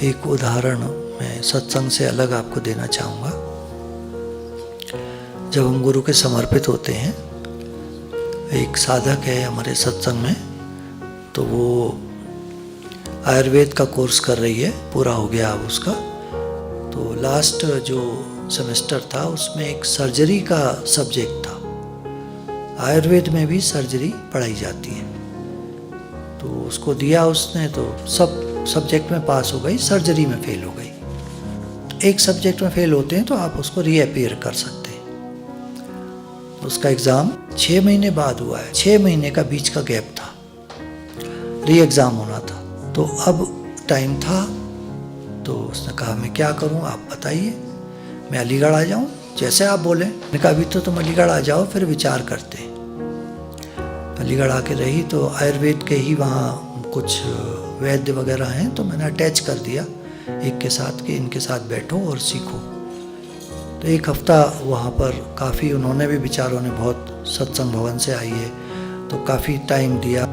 एक उदाहरण मैं सत्संग से अलग आपको देना चाहूँगा। जब हम गुरु के समर्पित होते हैं, एक साधक है हमारे सत्संग में, तो वो आयुर्वेद का कोर्स कर रही है, पूरा हो गया अब उसका। तो लास्ट जो सेमेस्टर था उसमें एक सर्जरी का सब्जेक्ट था। आयुर्वेद में भी सर्जरी पढ़ाई जाती है, तो उसको दिया उसने, तो सब सब्जेक्ट में पास हो गई, सर्जरी में फेल हो गई। तो एक सब्जेक्ट में फेल होते हैं तो आप उसको रीअपीयर कर सकते हैं। उसका एग्ज़ाम 6 महीने बाद हुआ है, 6 महीने का बीच का गैप था, री एग्ज़ाम होना था। तो अब टाइम था, तो उसने कहा मैं क्या करूं, आप बताइए, मैं अलीगढ़ आ जाऊं, जैसे आप बोलें। मैंने कहा अभी तो तुम अलीगढ़ आ जाओ, फिर विचार करते हैं। अलीगढ़ आके रही तो आयुर्वेद के ही वहाँ कुछ वैद्य वगैरह हैं, तो मैंने अटैच कर दिया एक के साथ कि इनके साथ बैठो और सीखो। तो एक हफ्ता वहाँ पर काफ़ी, उन्होंने भी बेचारों ने बहुत, सत्संग भवन से आई है तो काफ़ी टाइम दिया,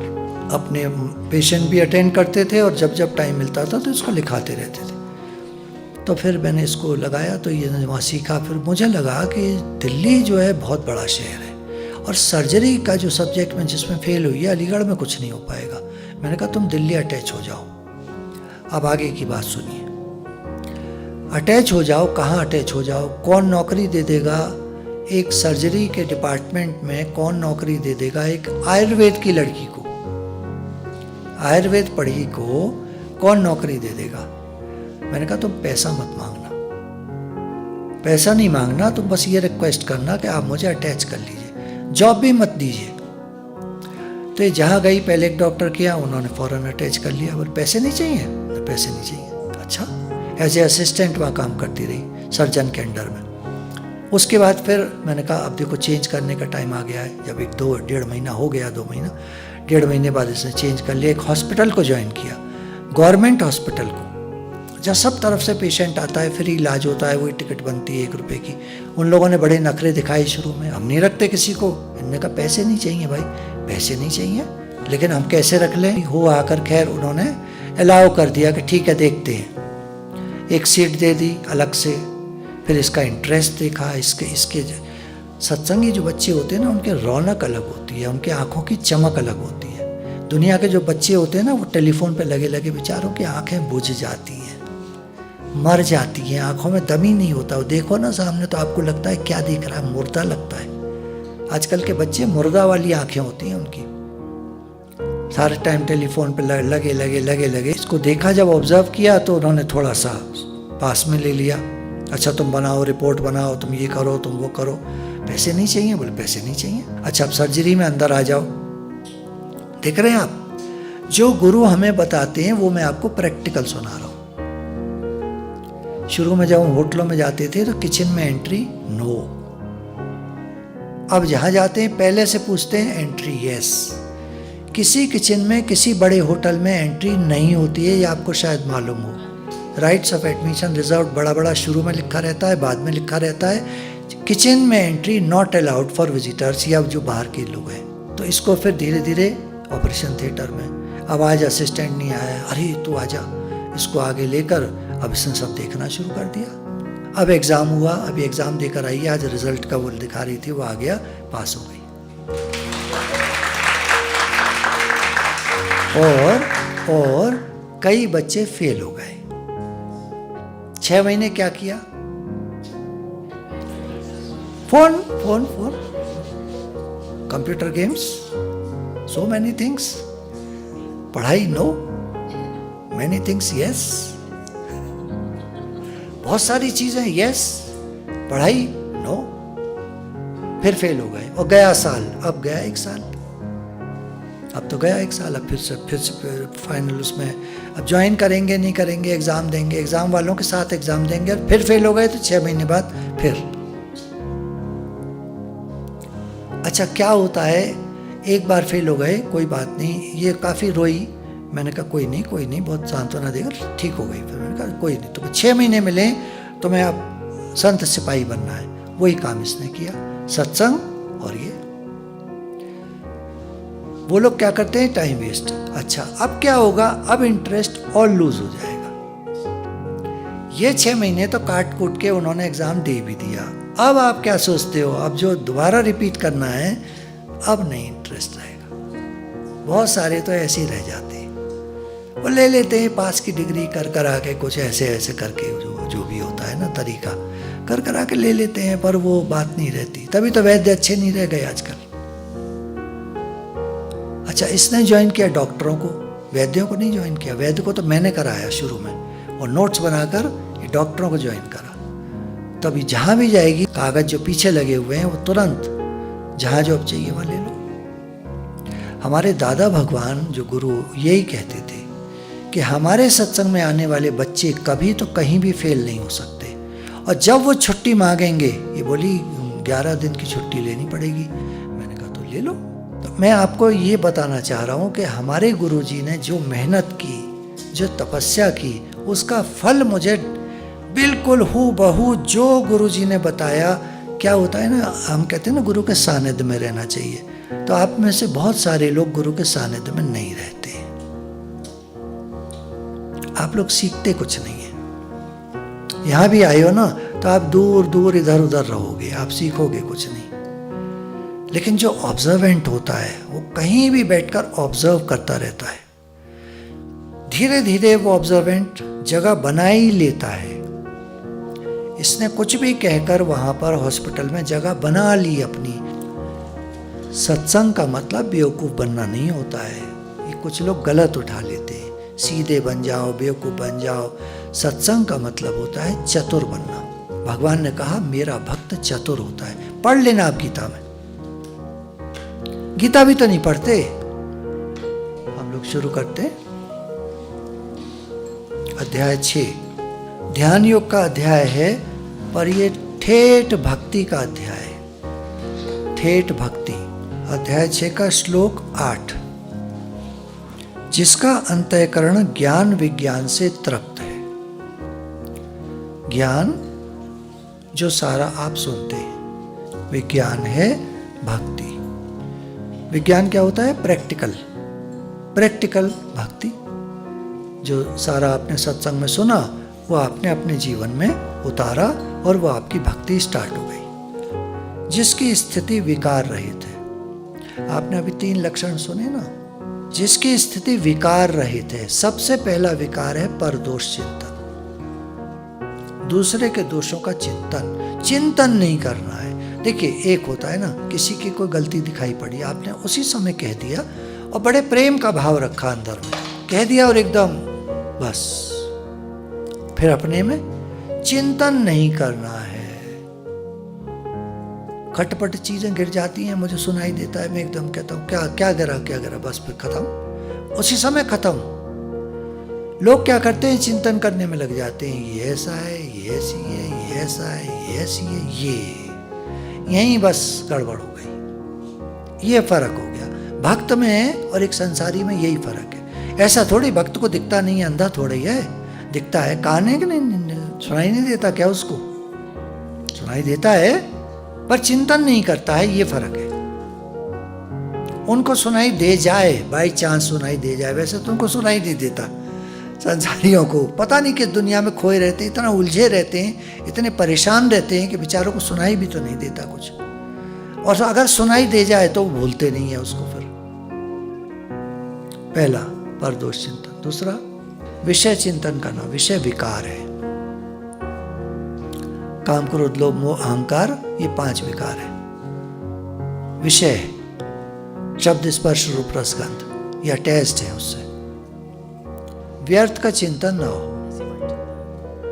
अपने पेशेंट भी अटेंड करते थे और जब जब टाइम मिलता था तो इसको लिखाते रहते थे। तो फिर मैंने इसको लगाया, तो ये वहाँ सीखा। फिर मुझे लगा कि दिल्ली जो है बहुत बड़ा शहर है, और सर्जरी का जो सब्जेक्ट में जिसमें फेल हुई है, अलीगढ़ में कुछ नहीं हो पाएगा। मैंने कहा तुम दिल्ली अटैच हो जाओ। अब आगे की बात सुनिए, अटैच हो जाओ, कहाँ अटैच हो जाओ, कौन नौकरी दे देगा एक सर्जरी के डिपार्टमेंट में, कौन नौकरी दे देगा एक आयुर्वेद की लड़की को, आयुर्वेद पढ़ी को कौन नौकरी दे देगा। मैंने कहा तुम पैसा मत मांगना, पैसा नहीं मांगना, तुम बस ये रिक्वेस्ट करना कि आप मुझे अटैच कर लीजिए, जॉब भी मत दीजिए। तो ये जहाँ गई, पहले एक डॉक्टर किया, उन्होंने फ़ौरन अटैच कर लिया। बोले पैसे नहीं चाहिए, पैसे नहीं चाहिए। अच्छा, एज ए असिस्टेंट वहाँ काम करती रही सर्जन के अंडर में। उसके बाद फिर मैंने कहा अब देखो चेंज करने का टाइम आ गया है। जब 1-2-1.5 महीना हो गया, 2 महीना, 1.5 महीने बाद इसने चेंज कर लिया, एक हॉस्पिटल को ज्वाइन किया, गवर्नमेंट हॉस्पिटल को, जहाँ सब तरफ से पेशेंट आता है, फ्री इलाज होता है, वही टिकट बनती है 1 रुपये की। उन लोगों ने बड़े नखरे दिखाए शुरू में, हम नहीं रखते किसी को। इन्होंने कहा पैसे नहीं चाहिए भाई, पैसे नहीं चाहिए, लेकिन हम कैसे रख लें। हो आकर खैर उन्होंने अलाउ कर दिया कि ठीक है देखते हैं। एक सीट दे दी अलग से, फिर इसका इंटरेस्ट देखा। इसके सत्संगी जो बच्चे होते हैं ना, उनके रौनक अलग होती है, उनके आँखों की चमक अलग होती है। दुनिया के जो बच्चे होते हैं ना, वो टेलीफोन पे लगे लगे बेचारों की आँखें बुझ जाती हैं, मर जाती हैं, आँखों में दम ही नहीं होता। वो देखो ना सामने तो आपको लगता है क्या देख रहा है, मुर्दा लगता है। आजकल के बच्चे मुर्दा वाली आँखें होती हैं उनकी, सारे टाइम टेलीफोन पे लगे लगे लगे लगे। इसको देखा, जब ऑब्जर्व किया तो उन्होंने थोड़ा सा पास में ले लिया। अच्छा तुम बनाओ, रिपोर्ट बनाओ, तुम ये करो, तुम वो करो। पैसे नहीं चाहिए, बोले पैसे नहीं चाहिए। अच्छा अब सर्जरी में अंदर आ जाओ। देख रहे हैं आप, जो गुरु हमें बताते हैं वो मैं आपको प्रैक्टिकल सुना रहा हूँ। शुरू में जब हम होटलों में जाते थे तो किचन में एंट्री नो, अब जहाँ जाते हैं पहले से पूछते हैं एंट्री यस। किसी किचन में, किसी बड़े होटल में एंट्री नहीं होती है, ये आपको शायद मालूम हो। राइट्स ऑफ एडमिशन रिजर्व बड़ा बड़ा शुरू में लिखा रहता है, बाद में लिखा रहता है किचन में entry not allowed for visitors, या जो बाहर के लोग हैं। तो इसको फिर धीरे धीरे ऑपरेशन थिएटर में, अब आज असिस्टेंट नहीं आया, अरे तू आजा, इसको आगे लेकर अब इसने सब देखना शुरू कर दिया। अब एग्ज़ाम हुआ, अभी एग्ज़ाम देकर आई, आज रिजल्ट का वो दिखा रही थी, वो आ गया, पास हो गई। और कई बच्चे फेल हो गए। 6 महीने क्या किया, phone phone phone, computer games, so many things, पढ़ाई नो, मैनी थिंग्स यस, बहुत सारी चीजें यस, पढ़ाई नो, फिर फेल हो गए। और गया साल, अब गया 1 साल, अब तो गया 1 साल, अब फिर से फाइनल उसमें अब ज्वाइन करेंगे नहीं करेंगे, एग्ज़ाम देंगे, एग्ज़ाम वालों के साथ एग्ज़ाम देंगे, और फिर फेल हो गए तो 6 महीने बाद फिर। अच्छा क्या होता है, एक बार फेल हो गए, कोई बात नहीं, ये काफ़ी रोई। मैंने कहा कोई नहीं, बहुत सांत्वना देकर ठीक हो गई। फिर मैंने कहा कोई नहीं, तुम्हें 6 महीने मिले, तुम्हें अब संत सिपाही बनना है। वही काम इसने किया, सत्संग। और ये वो लोग क्या करते हैं, टाइम वेस्ट। अच्छा अब क्या होगा, अब इंटरेस्ट और लूज हो जाएगा। ये 6 महीने तो काट कूट के उन्होंने एग्ज़ाम दे भी दिया। अब आप क्या सोचते हो, अब जो दोबारा रिपीट करना है अब नहीं इंटरेस्ट रहेगा। बहुत सारे तो ऐसे ही रह जाते हैं, वो ले लेते हैं पास की डिग्री कर कर आके, कुछ ऐसे ऐसे करके जो भी होता है ना तरीका कर कर आके ले लेते हैं, पर वो बात नहीं रहती। तभी तो वैद्य अच्छे नहीं रह गए आजकल। अच्छा, इसने ज्वाइन किया डॉक्टरों को, वैद्यों को नहीं ज्वाइन किया। वैद्य को तो मैंने कराया शुरू में, और नोट्स बनाकर ये डॉक्टरों को ज्वाइन करा। तभी जहाँ भी जाएगी कागज जो पीछे लगे हुए हैं वो तुरंत जहाँ जो अब चाहिए वहाँ ले लो। हमारे दादा भगवान जो गुरु यही कहते थे कि हमारे सत्संग में आने वाले बच्चे कभी तो कहीं भी फेल नहीं हो सकते, और जब वो छुट्टी मांगेंगे, ये बोली 11 दिन की छुट्टी लेनी पड़ेगी। मैंने कहा तो ले लो। तो मैं आपको ये बताना चाह रहा हूँ कि हमारे गुरुजी ने जो मेहनत की, जो तपस्या की, उसका फल मुझे बिल्कुल हूबहू जो गुरुजी ने बताया। क्या होता है ना, हम कहते हैं ना गुरु के सानिध्य में रहना चाहिए, तो आप में से बहुत सारे लोग गुरु के सानिध्य में नहीं रहते। आप लोग सीखते कुछ नहीं है। यहाँ भी आए हो ना तो आप दूर दूर इधर उधर रहोगे, आप सीखोगे कुछ नहीं। लेकिन जो ऑब्जर्वेंट होता है वो कहीं भी बैठकर ऑब्जर्व करता रहता है। धीरे धीरे वो ऑब्जर्वेंट जगह बना ही लेता है। इसने कुछ भी कहकर वहां पर हॉस्पिटल में जगह बना ली अपनी। सत्संग का मतलब बेवकूफ़ बनना नहीं होता है, ये कुछ लोग गलत उठा लेते हैं। सीधे बन जाओ, बेवकूफ़ बन जाओ। सत्संग का मतलब होता है चतुर बनना। भगवान ने कहा मेरा भक्त चतुर होता है। पढ़ लेना आप गीता में। गीता भी तो नहीं पढ़ते हम लोग। शुरू करते अध्याय 6, ध्यान योग का अध्याय है, पर ये ठेठ भक्ति का अध्याय है। ठेठ भक्ति, अध्याय 6 का श्लोक 8, जिसका अंतःकरण ज्ञान विज्ञान से तृप्त है। ज्ञान जो सारा आप सुनते हैं, विज्ञान है भक्ति। विज्ञान क्या होता है? प्रैक्टिकल। प्रैक्टिकल भक्ति, जो सारा आपने सत्संग में सुना वो आपने अपने जीवन में उतारा और वो आपकी भक्ति स्टार्ट हो गई। जिसकी स्थिति विकार रहित है। आपने अभी 3 लक्षण सुने ना, जिसकी स्थिति विकार रहित है। सबसे पहला विकार है परदोष चिंतन, दूसरे के दोषों का चिंतन नहीं करना है। देखिए, एक होता है ना, किसी की कोई गलती दिखाई पड़ी, आपने उसी समय कह दिया और बड़े प्रेम का भाव रखा अंदर में, कह दिया और एकदम बस, फिर अपने में चिंतन नहीं करना है। खटपट चीजें गिर जाती हैं, मुझे सुनाई देता है, मैं एकदम कहता हूँ क्या गिरा, बस फिर खत्म, उसी समय खत्म। लोग क्या करते हैं, चिंतन करने में लग जाते हैं, ये ऐसा है, ये ऐसी है, ये ऐसा है, ये ऐसी है, ये यहीं बस गड़बड़ हो गई। ये फर्क हो गया भक्त में और एक संसारी में, यही फर्क है। ऐसा थोड़ी भक्त को दिखता नहीं है, अंधा थोड़ी है, दिखता है। कान है कि नहीं, सुनाई नहीं देता क्या? उसको सुनाई देता है पर चिंतन नहीं करता है, ये फर्क है। उनको सुनाई दे जाए, बाई चांस सुनाई दे जाए, वैसे तो उनको सुनाई नहीं देता। संसारियों को पता नहीं किस दुनिया में खोए रहते हैं, इतना उलझे रहते हैं, इतने परेशान रहते हैं कि बेचारों को सुनाई भी तो नहीं देता कुछ। और अगर सुनाई दे जाए तो वो भूलते नहीं है उसको। फिर पहला परदोष चिंतन, दूसरा विषय चिंतन करना, विषय विकार है। काम, क्रोध, लोभ, मोह, अहंकार, ये 5 विकार है। विषय शब्द, स्पर्श, रूप, रस, गंध, ये अटैच्ड है उससे। व्यर्थ का चिंतन ना हो।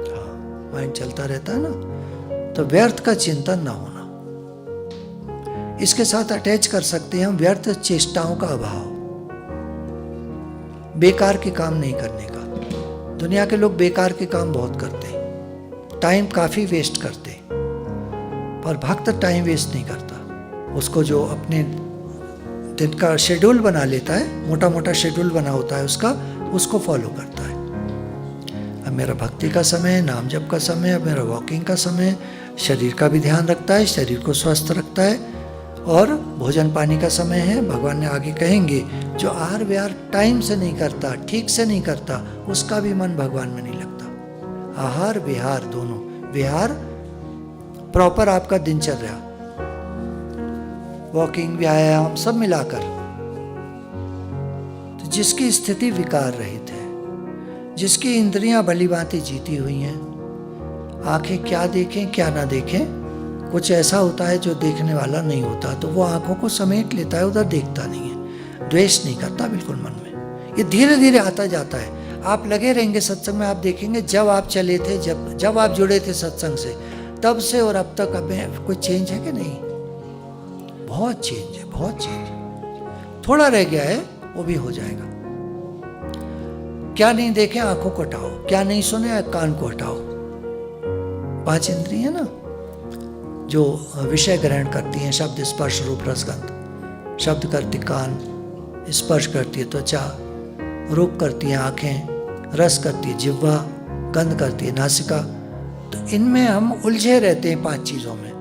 हाँ, माइंड चलता रहता है ना, तो व्यर्थ का चिंतन ना होना। इसके साथ अटैच कर सकते हैं हम व्यर्थ चेष्टाओं का अभाव, बेकार के काम नहीं करने का। दुनिया के लोग बेकार के काम बहुत करते हैं, टाइम काफी वेस्ट करते हैं, पर भक्त टाइम वेस्ट नहीं करता। उसको जो अपने दिन का शेड्यूल बना लेता है, मोटा मोटा शेड्यूल बना होता है उसका, उसको फॉलो करता है। अब मेरा भक्ति का समय, नाम जप का समय, अब मेरा वॉकिंग का समय, शरीर का भी ध्यान रखता है, शरीर को स्वस्थ रखता है, और भोजन पानी का समय है। भगवान ने आगे कहेंगे, जो आहार विहार टाइम से नहीं करता, ठीक से नहीं करता, उसका भी मन भगवान में नहीं लगता। आहार विहार दोनों, विहार प्रॉपर आपका दिनचर्या, वॉकिंग, व्यायाम सब मिलाकर। तो जिसकी स्थिति विकार रहित है, जिसकी इंद्रियां भली भांति जीती हुई हैं, आंखें क्या देखें क्या ना देखें, कुछ ऐसा होता है जो देखने वाला नहीं होता, तो वो आंखों को समेट लेता है, उधर देखता नहीं है, द्वेष नहीं करता बिल्कुल मन में। ये धीरे धीरे आता जाता है। आप लगे रहेंगे सत्संग में, आप देखेंगे जब आप चले थे, जब आप जुड़े थे सत्संग से, तब से और अब तक अब कोई चेंज है कि नहीं? बहुत चेंज है, बहुत चेंज। थोड़ा रह गया है, वो भी हो जाएगा। क्या नहीं देखे आंखों को हटाओ, क्या नहीं सुने कान को हटाओ। 5 इंद्रियां ना जो विषय ग्रहण करती हैं, शब्द स्पर्श रूप रसगंध। शब्द करती कान, स्पर्श करती है त्वचा, रूप करती है आंखें, रस करती है जिह्वा, गंध करती है नासिका। तो इनमें हम उलझे रहते हैं 5 चीजों में।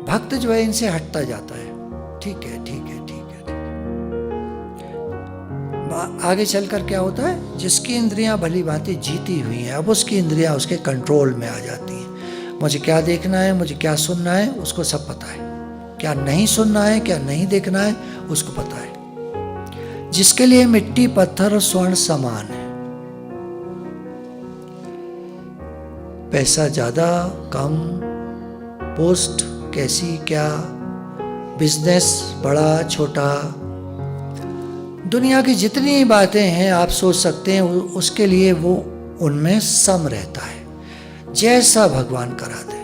भक्त जो है इनसे हटता जाता है, ठीक है ठीक है ठीक है ठीक है। आगे चलकर क्या होता है, जिसकी इंद्रियां भली भांति जीती हुई हैं, अब उसकी इंद्रियां उसके कंट्रोल में आ जाती हैं। मुझे क्या देखना है, मुझे क्या सुनना है, उसको सब पता है। क्या नहीं सुनना है, क्या नहीं देखना है, उसको पता है। जिसके लिए मिट्टी पत्थर और स्वर्ण समान है। पैसा ज्यादा कम, पोस्ट कैसी क्या, बिजनेस बड़ा छोटा, दुनिया की जितनी बातें हैं आप सोच सकते हैं, उसके लिए वो उनमें सम रहता है। जैसा भगवान करा दे,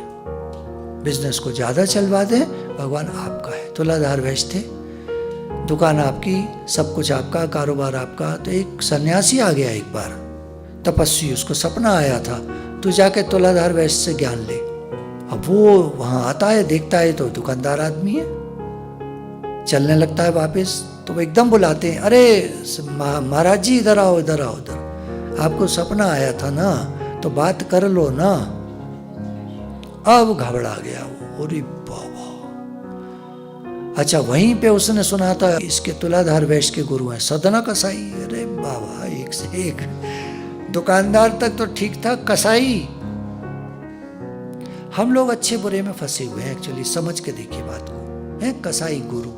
बिजनेस को ज्यादा चलवा दे, भगवान आपका है। तुलाधार वैश्य थे, दुकान आपकी, सब कुछ आपका, कारोबार आपका। तो एक सन्यासी आ गया एक बार, तपस्वी, उसको सपना आया था, तू जाके तुलाधार वैश्य से ज्ञान ले। अब वो वहां आता है, देखता है तो दुकानदार आदमी है, चलने लगता है वापस। तो वो एकदम बुलाते हैं, अरे महाराज जी इधर आओ इधर आओ इधर, आपको सपना आया था ना, तो बात कर लो ना। अब घबरा गया वो, अरे बाबा। अच्छा, वहीं पे उसने सुना था इसके तुलाधार वैश्य के गुरु हैं सदना कसाई। अरे बाबा, एक से एक। दुकानदार तक तो ठीक था, कसाई। हम लोग अच्छे बुरे में फंसे हुए हैं एक्चुअली, समझ के देखिए बात को। है कसाई गुरु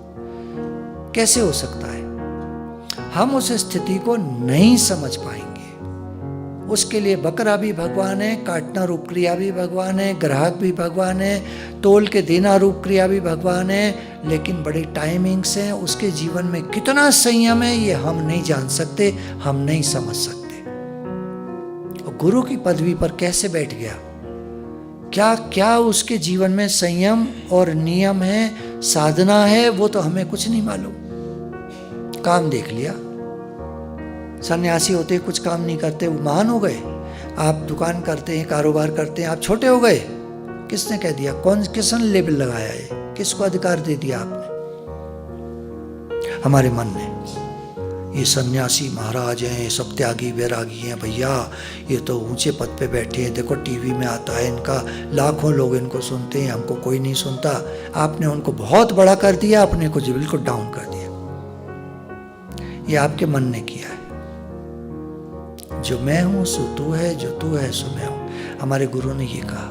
कैसे हो सकता है? हम उस स्थिति को नहीं समझ पाएंगे। उसके लिए बकरा भी भगवान है, काटना रूप क्रिया भी भगवान है, ग्राहक भी भगवान है, तोल के देना रूप क्रिया भी भगवान है। लेकिन बड़ी टाइमिंग्स हैं, उसके जीवन में कितना संयम है ये हम नहीं जान सकते, हम नहीं समझ सकते। और गुरु की पदवी पर कैसे बैठ गया, क्या क्या उसके जीवन में संयम और नियम है, साधना है, वो तो हमें कुछ नहीं मालूम। काम देख लिया, सन्यासी होते कुछ काम नहीं करते, वो महान हो गए। आप दुकान करते हैं, कारोबार करते हैं, आप छोटे हो गए। किसने कह दिया? किसने लेबल लगाया है? किसको अधिकार दे दिया आपने? हमारे मन ने। ये सन्यासी महाराज हैं, ये सब त्यागी वैरागी हैं भैया, ये तो ऊंचे पद पे बैठे हैं, देखो टीवी में आता है इनका, लाखों लोग इनको सुनते हैं, हमको कोई नहीं सुनता। आपने उनको बहुत बड़ा कर दिया, अपने को बिल्कुल डाउन कर दिया। ये आपके मन ने किया है। जो मैं हूं सो तू है, जो तू है सो मैं हूं। हमारे गुरु ने ये कहा,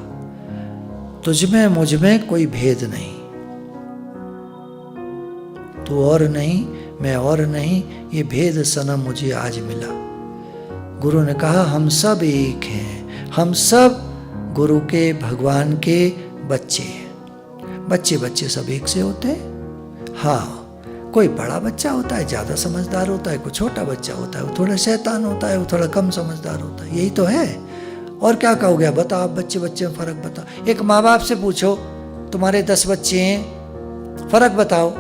तुझ में मुझ में कोई भेद नहीं, तू और नहीं मैं और नहीं, ये भेद सनम मुझे आज मिला। गुरु ने कहा हम सब एक हैं, हम सब गुरु के भगवान के बच्चे हैं। बच्चे बच्चे सब एक से होते हैं। हाँ, कोई बड़ा बच्चा होता है ज़्यादा समझदार होता है, कोई छोटा बच्चा होता है वो थोड़ा शैतान होता है, वो थोड़ा कम समझदार होता है, यही तो है। और क्या कहोगे? बताओ, आप बच्चे बच्चे में फ़र्क बताओ। एक माँ बाप से पूछो, तुम्हारे 10 बच्चे हैं, फ़र्क बताओ।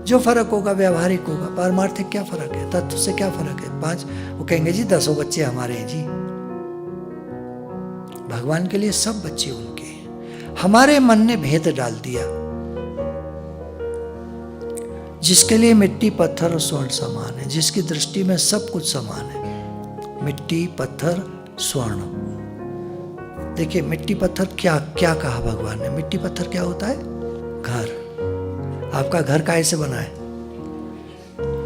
जो फ़र्क होगा व्यवहारिक होगा, पारमार्थिक क्या फ़र्क है, तत्व से क्या फ़र्क है? 5 वो कहेंगे जी 10 बच्चे हमारे हैं जी। भगवान के लिए सब बच्चे उनके हैं। हमारे मन ने भेद डाल दिया। जिसके लिए मिट्टी पत्थर और स्वर्ण समान है, जिसकी दृष्टि में सब कुछ समान है, मिट्टी पत्थर स्वर्ण। देखिए मिट्टी पत्थर क्या क्या कहा भगवान ने? मिट्टी पत्थर क्या होता है? घर। आपका घर काहे से बना है?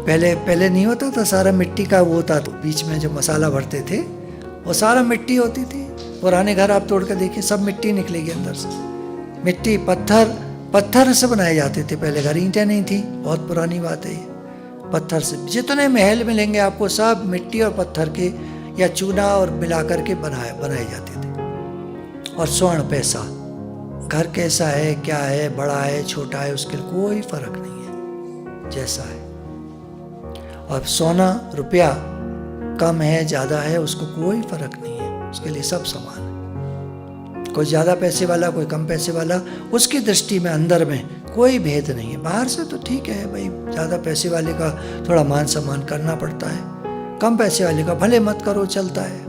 पहले नहीं होता था, सारा मिट्टी का वो होता, तो बीच में जो मसाला भरते थे वो सारा मिट्टी होती थी। पुराने घर आप तोड़ कर देखिए, सब मिट्टी निकलेगी अंदर से। मिट्टी, पत्थर से बनाए जाते थे पहले घर, ईंटें नहीं थी। बहुत पुरानी बात है ये। पत्थर से जितने महल मिलेंगे आपको सब मिट्टी और पत्थर के या चूना और मिलाकर के बनाए जाते थे। और स्वर्ण पैसा, घर कैसा है, क्या है, बड़ा है, छोटा है, उसके लिए कोई फर्क नहीं है, जैसा है। और सोना रुपया कम है ज़्यादा है, उसको कोई फर्क नहीं है, उसके लिए सब समान है। कोई ज़्यादा पैसे वाला, कोई कम पैसे वाला, उसकी दृष्टि में अंदर में कोई भेद नहीं है। बाहर से तो ठीक है भाई, ज़्यादा पैसे वाले का थोड़ा मान सम्मान करना पड़ता है, कम पैसे वाले का भले मत करो, चलता है।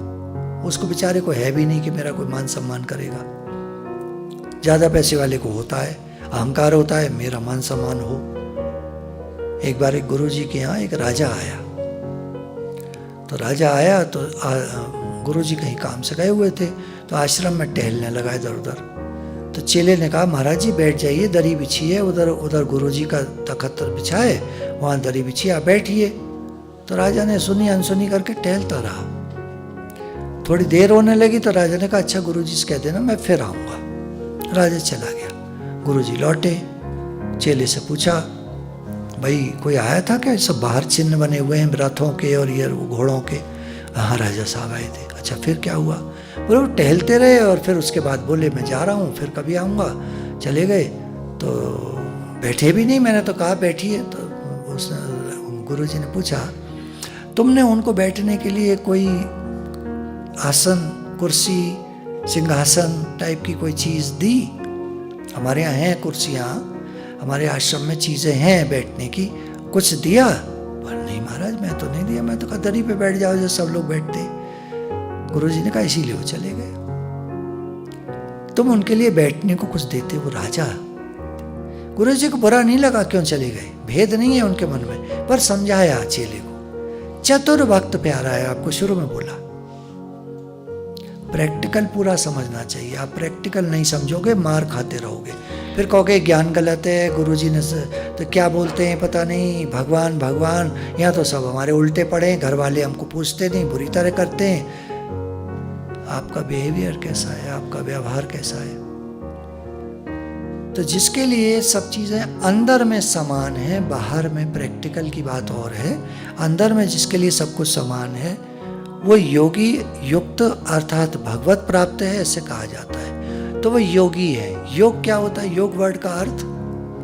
उसको बेचारे को है भी नहीं कि मेरा कोई मान सम्मान करेगा। ज़्यादा पैसे वाले को होता है, अहंकार होता है, मेरा मान सम्मान हो। एक बार एक गुरुजी के यहाँ एक राजा आया। तो राजा आया तो गुरुजी कहीं काम से गए हुए थे, तो आश्रम में टहलने लगा इधर उधर। तो चेले ने कहा, महाराज जी बैठ जाइए, दरी बिछी है, उधर गुरुजी का तखत बिछा है, वहाँ दरी बिछी, आप बैठिए। तो राजा ने सुनी अनसुनी करके टहलता रहा। थोड़ी देर होने लगी तो राजा ने कहा, अच्छा गुरुजी से कह देना मैं फिर आऊँगा। राजा चला गया। गुरुजी लौटे, चेले से पूछा, भाई कोई आया था क्या? सब बाहर चिन्ह बने हुए हैं रथों के और ये घोड़ों के। हाँ राजा साहब आए थे। अच्छा फिर क्या हुआ? बोले वो टहलते रहे और फिर उसके बाद बोले मैं जा रहा हूँ, फिर कभी आऊँगा। चले गए तो बैठे भी नहीं, मैंने तो कहा बैठिए। तो उस गुरुजी ने पूछा, तुमने उनको बैठने के लिए कोई आसन, कुर्सी, सिंहासन टाइप की कोई चीज़ दी? हमारे यहाँ हैं कुर्सियाँ, हमारे आश्रम में चीज़ें हैं बैठने की, कुछ दिया? पर नहीं महाराज मैं तो नहीं दिया, मैं तो कहा दरी पे बैठ जाओ जो सब लोग बैठते। गुरुजी ने कहा इसीलिए वो चले गए। तुम उनके लिए बैठने को कुछ देते? वो राजा। गुरुजी को बुरा नहीं लगा क्यों चले गए, भेद नहीं है उनके मन में, पर समझाया चेले को। चतुर भक्त प्यारा है, आपको शुरू में बोला। प्रैक्टिकल पूरा समझना चाहिए। आप प्रैक्टिकल नहीं समझोगे मार खाते रहोगे, फिर कहोगे ज्ञान गलत है, गुरुजी ने तो क्या बोलते हैं पता नहीं, भगवान भगवान, यहाँ तो सब हमारे उल्टे पड़े हैं, घर वाले हमको पूछते नहीं, बुरी तरह करते हैं। आपका बिहेवियर कैसा है, आपका व्यवहार कैसा है? तो जिसके लिए सब चीज़ें अंदर में समान है, बाहर में प्रैक्टिकल की बात और है, अंदर में जिसके लिए सब कुछ समान है वो योगी युक्त अर्थात भगवत प्राप्त है, ऐसे कहा जाता है। तो वो योगी है। योग क्या होता है? योग वर्ड का अर्थ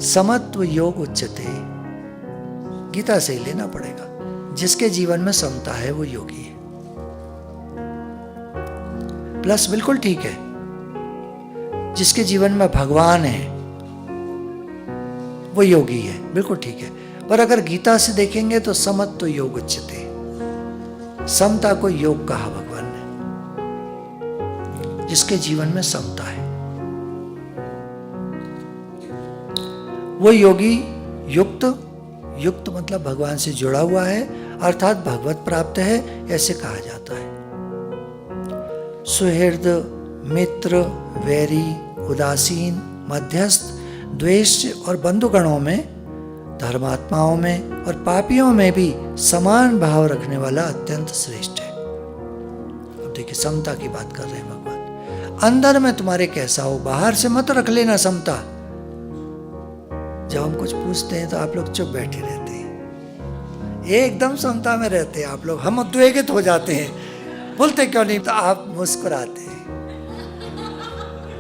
समत्व योग उच्चते, गीता से ही लेना पड़ेगा। जिसके जीवन में समता है वो योगी है। प्लस बिल्कुल ठीक है, जिसके जीवन में भगवान है वो योगी है, बिल्कुल ठीक है। पर अगर गीता से देखेंगे तो समत्व योग उच्चते, समता को योग कहा भगवान ने। जिसके जीवन में समता है वो योगी युक्त, युक्त मतलब भगवान से जुड़ा हुआ है अर्थात भगवत प्राप्त है, ऐसे कहा जाता है। सुहृद, मित्र, वैरी, उदासीन, मध्यस्थ, द्वेष और बंधुगणों में, धर्मात्माओं में और पापियों में भी समान भाव रखने वाला अत्यंत श्रेष्ठ है। अब देखिए समता की बात कर रहे हैं भगवान। अंदर में तुम्हारे कैसा हो, बाहर से मत रख लेना समता। जब हम कुछ पूछते हैं तो आप लोग चुप बैठे रहते हैं, एकदम समता में रहते हैं आप लोग। हम उद्वेगित हो जाते हैं, बोलते क्यों नहीं, तो आप मुस्कुराते हैं।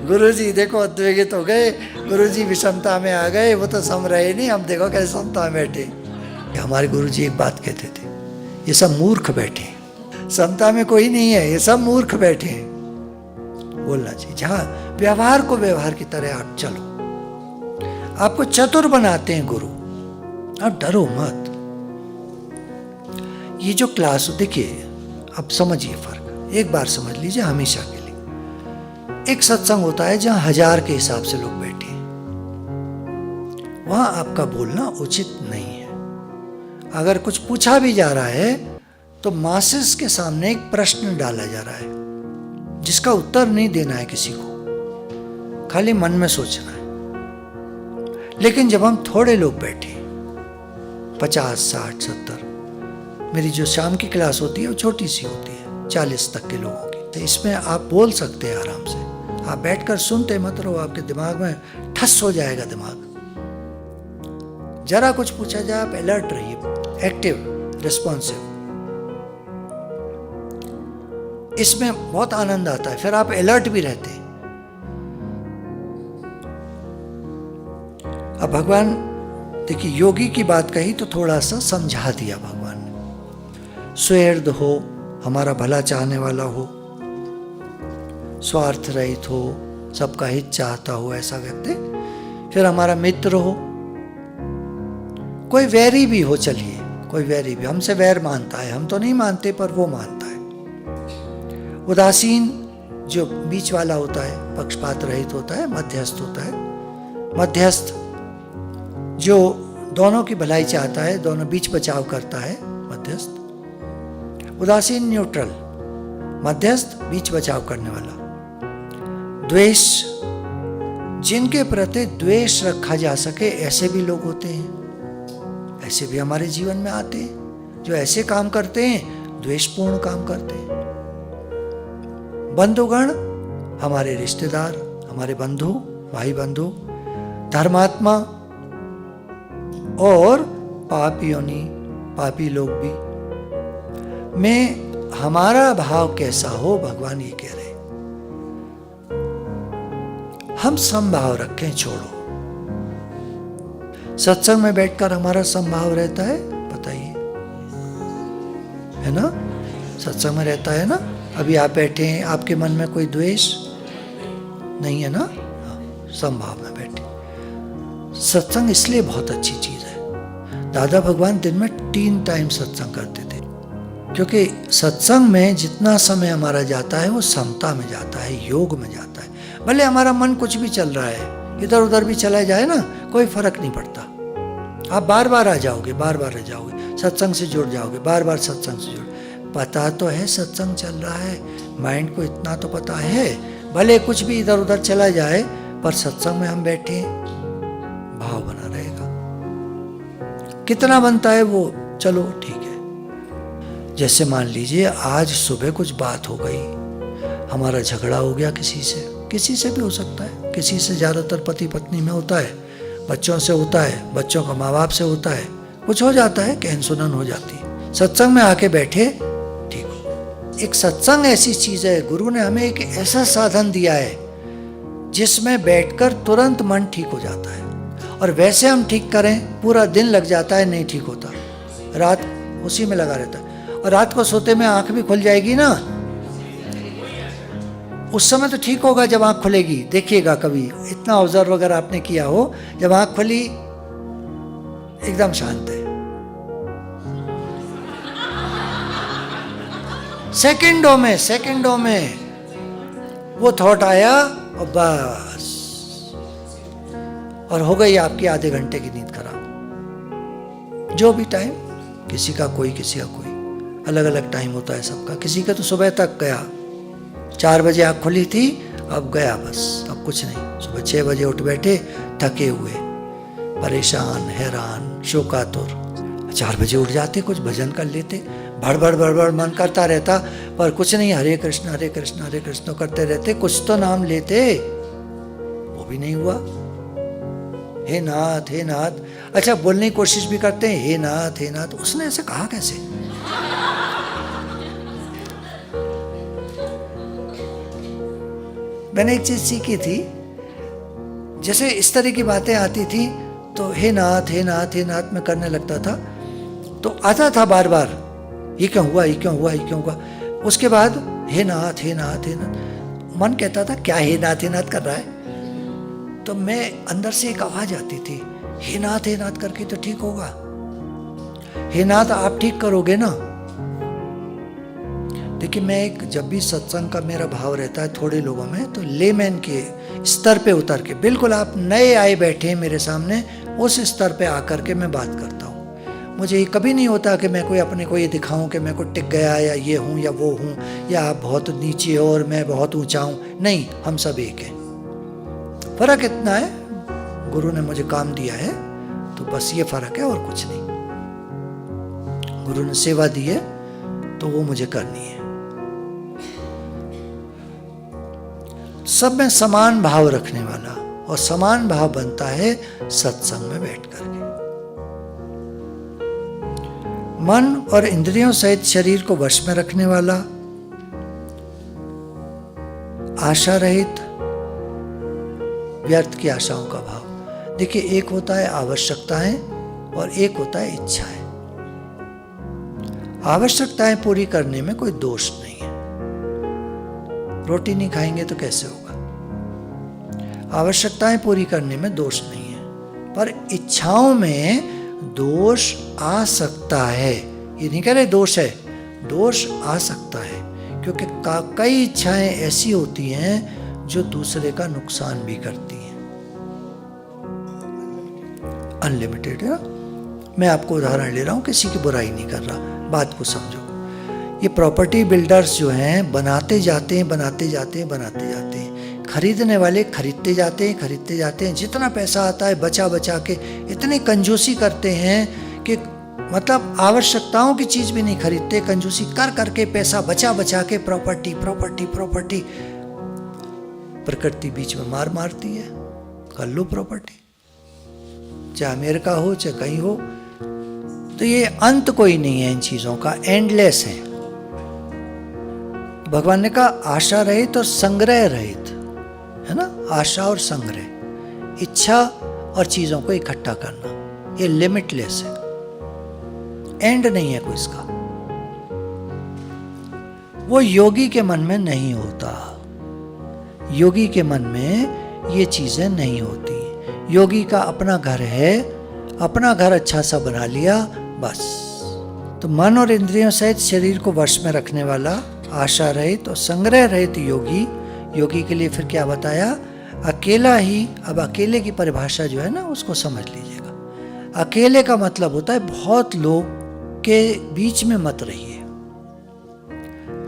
गुरुजी देखो उद्वेगित हो गए, गुरुजी विषमता में आ गए, वो तो सम रहे नहीं, हम देखो कैसे समता में बैठे। हमारे गुरुजी एक बात कहते थे, ये सब मूर्ख बैठे, समता में कोई नहीं है, ये सब मूर्ख बैठे हैं। बोलना चाहिए जहाँ व्यवहार को व्यवहार की तरह आप चलो। आपको चतुर बनाते हैं गुरु, आप डरो मत। ये जो क्लास देखिए, अब समझिए फर्क, एक बार समझ लीजिए हमेशा के लिए। एक सत्संग होता है जहां 1000 के हिसाब से लोग बैठे हैं, वहां आपका बोलना उचित नहीं है। अगर कुछ पूछा भी जा रहा है तो मासेस के सामने एक प्रश्न डाला जा रहा है जिसका उत्तर नहीं देना है किसी को, खाली मन में सोचना है। लेकिन जब हम थोड़े लोग बैठे, 50, 60, 70, मेरी जो शाम की क्लास होती है वो छोटी सी होती है, 40 तक के लोगों की। तो इसमें आप बोल सकते हैं आराम से, आप बैठकर सुनते मत रहो, आपके दिमाग में ठस हो जाएगा दिमाग। जरा कुछ पूछा जाए आप अलर्ट रहिए, एक्टिव, रिस्पॉन्सिव। इसमें बहुत आनंद आता है, फिर आप अलर्ट भी रहते हैं। अब भगवान देखिए, योगी की बात कही तो थोड़ा सा समझा दिया भगवान ने। सुहृद हो, हमारा भला चाहने वाला हो, स्वार्थ रहित हो, सबका हित चाहता हो, ऐसा व्यक्ति। फिर हमारा मित्र हो, कोई वैरी भी हो, चलिए कोई वैरी भी, हमसे वैर मानता है, हम तो नहीं मानते पर वो मानता है। उदासीन जो बीच वाला होता है, पक्षपात रहित होता है, मध्यस्थ होता है। मध्यस्थ जो दोनों की भलाई चाहता है, दोनों बीच बचाव करता है, मध्यस्थ। उदासीन न्यूट्रल, मध्यस्थ बीच बचाव करने वाला। द्वेष, जिनके प्रति द्वेष रखा जा सके ऐसे भी लोग होते हैं, ऐसे भी हमारे जीवन में आते हैं, जो ऐसे काम करते हैं, द्वेषपूर्ण काम करते हैं। बंधुगण, हमारे रिश्तेदार, हमारे बंधु, भाई बंधु, धर्मात्मा और पापी योनि, पापी लोग भी। में हमारा भाव कैसा हो, भगवान ये कह रहे, हम समभाव रखें, छोड़ो। सत्संग में बैठकर हमारा समभाव रहता है, बताइए, है ना? सत्संग में रहता है ना? अभी आप बैठे हैं, आपके मन में कोई द्वेष नहीं है ना? समभाव में बैठे। सत्संग इसलिए बहुत अच्छी चीज है। दादा भगवान दिन में 3 टाइम सत्संग करते थे, क्योंकि सत्संग में जितना समय हमारा जाता है वो समता में जाता है, योग में जाता है। भले हमारा मन कुछ भी चल रहा है, इधर उधर भी चला जाए ना, कोई फर्क नहीं पड़ता। आप बार बार आ जाओगे, बार बार रह जाओगे, सत्संग से जुड़ जाओगे, बार बार सत्संग से जुड़। पता तो है सत्संग चल रहा है, माइंड को इतना तो पता है, भले कुछ भी इधर उधर चला जाए, पर सत्संग में हम बैठे, भाव बना रहेगा। कितना बनता है वो, चलो ठीक है। जैसे मान लीजिए आज सुबह कुछ बात हो गई, हमारा झगड़ा हो गया किसी से भी हो सकता है, किसी से ज़्यादातर पति पत्नी में होता है, बच्चों से होता है, बच्चों का माँ बाप से होता है, कुछ हो जाता है, कहन सुनन हो जाती है। सत्संग में आके बैठे, ठीक हो। एक सत्संग ऐसी चीज़ है, गुरु ने हमें एक ऐसा साधन दिया है जिसमें बैठकर तुरंत मन ठीक हो जाता है। और वैसे हम ठीक करें, पूरा दिन लग जाता है, नहीं ठीक होता, रात उसी में लगा रहता है। और रात को सोते में आँख भी खुल जाएगी ना, उस समय तो ठीक होगा जब आँख खुलेगी। देखिएगा कभी इतना ऑब्जर्व अगर आपने किया हो, जब आँख खुली एकदम शांत है, सेकंडों में वो थॉट आया और बस, और हो गई आपकी आधे घंटे की नींद खराब। जो भी टाइम, किसी का कोई अलग अलग टाइम होता है सबका। किसी का तो सुबह तक गया, 4 बजे आँख खुली थी, अब गया बस, अब कुछ नहीं। सुबह 6 बजे उठ बैठे, थके हुए, परेशान, हैरान, शोकातुर। 4 बजे उठ जाते, कुछ भजन कर लेते, भड़बड़ मन करता रहता, पर कुछ नहीं, हरे कृष्ण हरे कृष्ण हरे कृष्ण करते रहते, कुछ तो नाम लेते, वो भी नहीं हुआ। हे नाथ हे नाथ, अच्छा बोलने की कोशिश भी करते हैं, हे नाथ हे नाथ। उसने ऐसे कहा कैसे? मैंने एक चीज सीखी थी, जैसे इस तरह की बातें आती थी तो हे नाथ हे नाथ हे नाथ मैं करने लगता था, तो आता था बार बार, ये क्यों हुआ, ये क्यों हुआ, ये क्यों हुआ। उसके बाद हे नाथ हे नाथ हे नाथ, मन कहता था क्या हे नाथ कर रहा है। तो मैं अंदर से एक आवाज आती थी, हे नाथ करके तो ठीक होगा। हे नाथ आप ठीक करोगे ना। देखिए मैं एक, जब भी सत्संग का मेरा भाव रहता है थोड़े लोगों में, तो लेमैन के स्तर पे उतर के, बिल्कुल आप नए आए बैठे हैं मेरे सामने, उस स्तर पे आकर के मैं बात करता हूँ। मुझे ये कभी नहीं होता कि मैं कोई अपने को ये दिखाऊं कि मैं को टिक गया या ये हूँ या वो हूँ, या आप बहुत नीचे हो और मैं बहुत ऊंचा हूँ। नहीं, हम सब एक हैं। फर्क इतना है, गुरु ने मुझे काम दिया है तो बस ये फर्क है और कुछ नहीं। गुरु ने सेवा दी है तो वो मुझे करनी है। सब में समान भाव रखने वाला, और समान भाव बनता है सत्संग में बैठ करके। मन और इंद्रियों सहित शरीर को वश में रखने वाला, आशा रहित, व्यर्थ की आशाओं का भाव। देखिए, एक होता है आवश्यकताएं और एक होता है इच्छाएं। आवश्यकताएं पूरी करने में कोई दोष नहीं है, रोटी नहीं खाएंगे तो कैसे होगा। आवश्यकताएं पूरी करने में दोष नहीं है, पर इच्छाओं में दोष आ सकता है। ये नहीं कह रहे दोष है, दोष आ सकता है, क्योंकि कई इच्छाएं ऐसी होती हैं जो दूसरे का नुकसान भी करती हैं। अनलिमिटेड है ना। मैं आपको उदाहरण ले रहा हूं, किसी की बुराई नहीं कर रहा, बात को समझो। ये प्रॉपर्टी बिल्डर्स जो हैं बनाते जाते हैं, बनाते जाते हैं, बनाते जाते हैं। खरीदने वाले खरीदते जाते हैं, खरीदते जाते हैं। जितना पैसा आता है बचा बचा के इतनी कंजूसी करते हैं कि मतलब आवश्यकताओं की चीज भी नहीं खरीदते, कंजूसी कर करके पैसा बचा बचा के प्रॉपर्टी प्रॉपर्टी प्रॉपर्टी। प्रकृति बीच में मार मारती है, कर लो प्रॉपर्टी, चाहे अमेरिका हो चाहे कहीं हो। तो ये अंत कोई नहीं है इन चीजों का, एंडलेस है। भगवान ने कहा आशा रहित और संग्रह रहित, है ना। आशा और संग्रह, इच्छा और चीजों को इकट्ठा करना, ये लिमिटलेस है, एंड नहीं है कोई इसका। वो योगी के मन में नहीं होता। योगी के मन में ये चीजें नहीं होती। योगी का अपना घर है, अपना घर अच्छा सा बना लिया बस। तो मन और इंद्रियों सहित शरीर को वश में रखने वाला, आशा रहित और संग्रह रहित योगी। योगी के लिए फिर क्या बताया, अकेला ही। अब अकेले की परिभाषा जो है ना उसको समझ लीजिएगा। अकेले का मतलब होता है बहुत लोग के बीच में मत रहिए।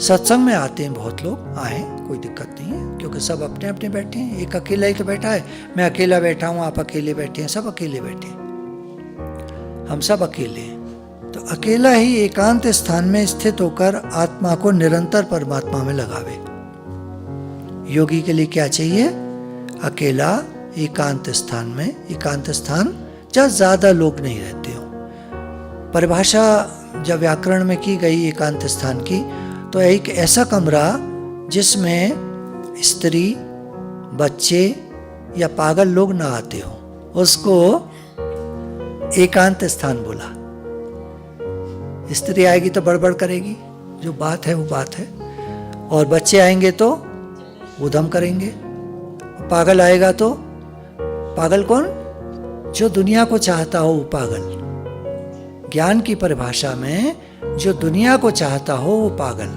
सत्संग में आते हैं बहुत लोग, आए, कोई दिक्कत नहीं है, क्योंकि सब अपने अपने बैठे हैं। एक अकेला ही तो बैठा है, मैं अकेला बैठा हूं, आप अकेले बैठे हैं, सब अकेले बैठे हैं, हम सब अकेले हैं। तो अकेला ही एकांत स्थान में स्थित होकर आत्मा को निरंतर परमात्मा में लगावे। योगी के लिए क्या चाहिए, अकेला एकांत स्थान में, एकांत स्थान जहाँ ज्यादा लोग नहीं रहते हो। परिभाषा जब व्याकरण में की गई एकांत स्थान की, तो एक ऐसा कमरा जिसमें स्त्री, बच्चे या पागल लोग ना आते हो, उसको एकांत स्थान बोला। स्त्री आएगी तो बड़बड़ करेगी, जो बात है वो बात है, और बच्चे आएंगे तो उधम करेंगे। पागल आएगा तो, पागल कौन, जो दुनिया को चाहता हो वो पागल। ज्ञान की परिभाषा में जो दुनिया को चाहता हो वो पागल,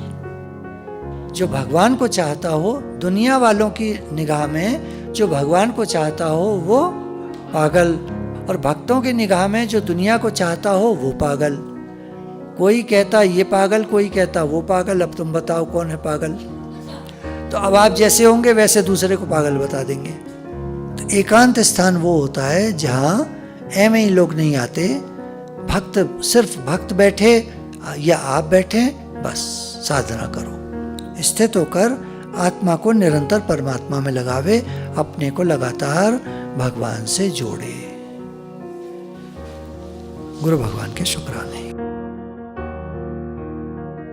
जो भगवान को चाहता हो, दुनिया वालों की निगाह में जो भगवान को चाहता हो वो पागल, और भक्तों की निगाह में जो दुनिया को चाहता हो वो पागल। कोई कहता ये पागल, कोई कहता वो पागल। अब तुम बताओ कौन है पागल। तो अब आप जैसे होंगे वैसे दूसरे को पागल बता देंगे। तो एकांत स्थान वो होता है जहाँ ऐਵੇਂ ही लोग नहीं आते, भक्त, सिर्फ भक्त बैठे या आप बैठे, बस साधना करो। स्थित होकर आत्मा को निरंतर परमात्मा में लगावे, अपने को लगातार भगवान से जोड़े। गुरु भगवान के शुक्राने।